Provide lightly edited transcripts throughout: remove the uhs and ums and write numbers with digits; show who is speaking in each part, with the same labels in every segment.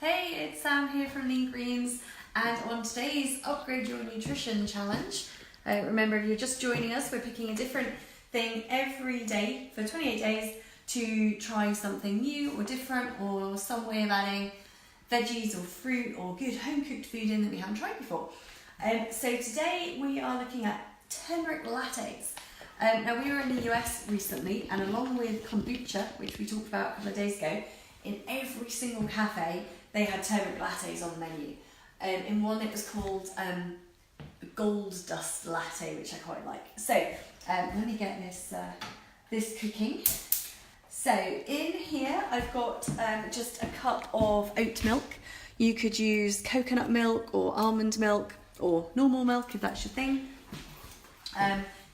Speaker 1: Hey, it's Sam here from Lean Greens, and on today's Upgrade Your Nutrition Challenge, remember if you're just joining us, we're picking a different thing every day for 28 days to try something new or different or some way of adding veggies or fruit or good home cooked food in that we haven't tried before. So today we are looking at turmeric lattes. Now we were in the US recently, and along with kombucha, which we talked about a couple of days ago, in every single cafe they had turmeric lattes on the menu. In one it was called Gold Dust Latte, which I quite like. So let me get this cooking. So in here I've got just a cup of oat milk. You could use coconut milk or almond milk or normal milk if that's your thing.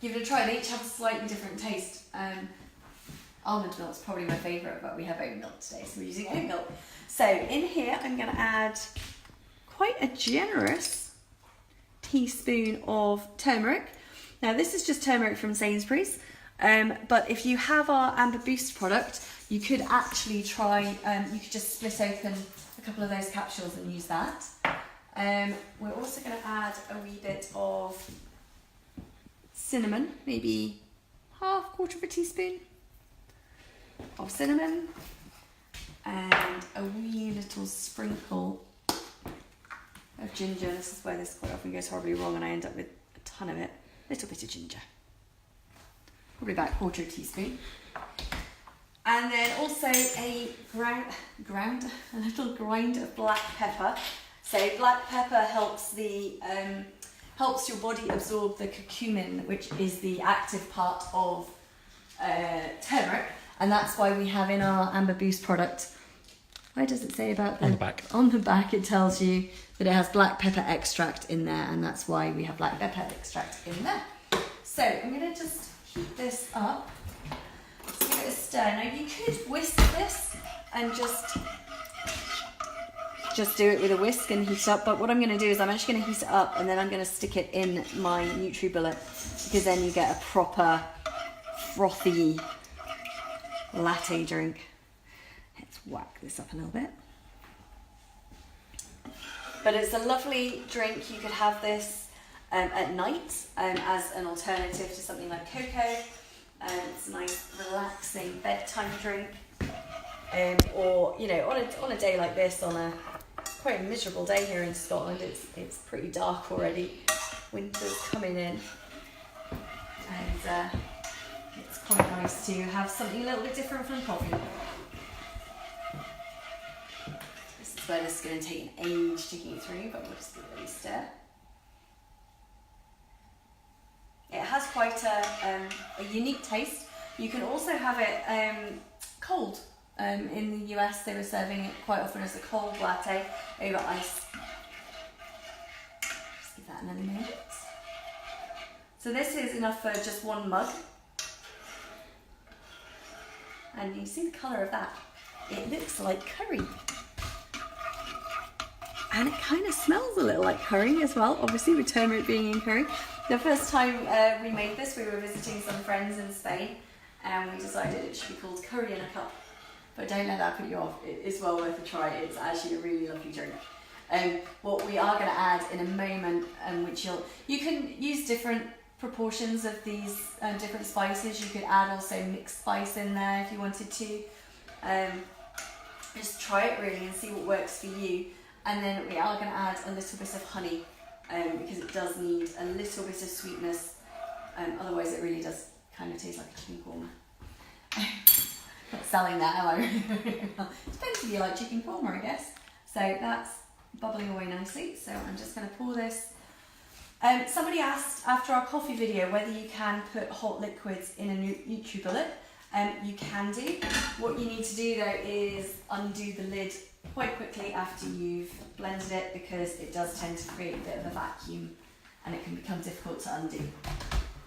Speaker 1: Give it a try. They each have a slightly different taste. Almond milk is probably my favourite, but we have oat milk today, so we're using oat milk. So in here I'm going to add quite a generous teaspoon of turmeric. Now this is just turmeric from Sainsbury's, but if you have our Amber Boost product, you could actually try, you could just split open a couple of those capsules and use that. We're also going to add a wee bit of cinnamon, maybe quarter of a teaspoon of cinnamon, and a wee little sprinkle of ginger. This is where this quite often goes horribly wrong and I end up with a ton of it. A little bit of ginger, probably about quarter of a teaspoon. And then also a little grind of black pepper. So black pepper helps helps your body absorb the curcumin, which is the active part of turmeric, and that's why we have in our Amber Boost product. Where does it say about
Speaker 2: on the back?
Speaker 1: On the back it tells you that it has black pepper extract in there, and that's why we have black pepper extract in there. So I'm going to just heat this up. Let's give it a stir. Now you could whisk this and just do it with a whisk and heat it up, but what I'm going to do is I'm actually going to heat it up and then I'm going to stick it in my NutriBullet, because then you get a proper frothy latte drink. Let's whack this up a little bit. But it's a lovely drink. You could have this at night as an alternative to something like cocoa. It's a nice relaxing bedtime drink, or you know, on a day like this, on a quite a miserable day here in Scotland. It's pretty dark already. Winter's coming in, and it's quite nice to have something a little bit different from coffee. This is where this is going to take an age to heat through, but we'll just give it a stir. It has quite a unique taste. You can also have it cold. In the US they were serving it quite often as a cold latte over ice. Just give that another minute. So this is enough for just one mug. And you see the colour of that. It looks like curry. And it kind of smells a little like curry as well, obviously with turmeric being in curry. The first time we made this, we were visiting some friends in Spain, and we decided it should be called curry in a cup. But don't let that put you off. It is well worth a try. It's actually a really lovely drink. What we are going to add in a moment, which you can use different proportions of these different spices. You could add also mixed spice in there if you wanted to. Just try it really and see what works for you. And then we are going to add a little bit of honey, because it does need a little bit of sweetness. Otherwise it really does kind of taste like a chicken korma. Not selling that, am I? Depends if you like chicken korma, I guess. So that's bubbling away nicely. So I'm just going to pour this. Somebody asked after our coffee video whether you can put hot liquids in a NutriBullet. You can do. What you need to do though is undo the lid quite quickly after you've blended it, because it does tend to create a bit of a vacuum and it can become difficult to undo.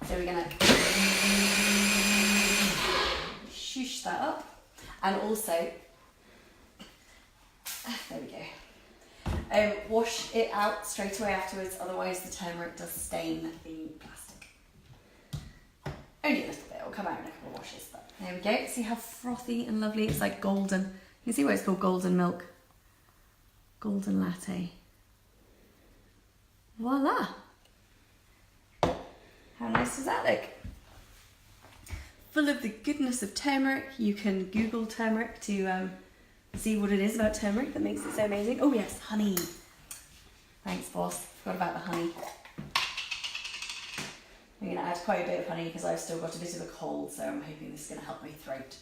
Speaker 1: So we're going to shush that up, and also, there we go, wash it out straight away afterwards, otherwise the turmeric does stain the plastic. Only a little bit, it'll come out in a couple of washes, but there we go. See how frothy and lovely, it's like golden. You can see why it's called golden milk. golden latte. Voila! How nice does that look? Full of the goodness of turmeric. You can Google turmeric to see what it is about turmeric that makes it so amazing. Oh yes, honey. Thanks, boss. Forgot about the honey. I'm going to add quite a bit of honey because I've still got a bit of a cold, so I'm hoping this is going to help my throat.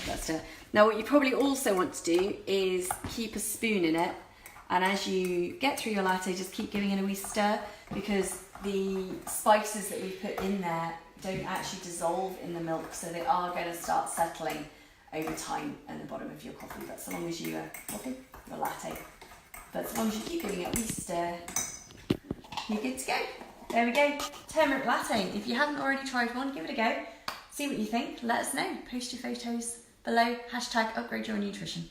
Speaker 1: Let's do it. Now what you probably also want to do is keep a spoon in it, and as you get through your latte, just keep giving it a wee stir, because the spices that we've put in there don't actually dissolve in the milk, so they are going to start settling over time in the bottom of your coffee. But so long as you your latte, but as long as you keep giving it a wee stir, you're good to go. There we go, turmeric latte. If you haven't already tried one, give it a go. See what you think. Let us know. Post your photos below. #upgrade your nutrition.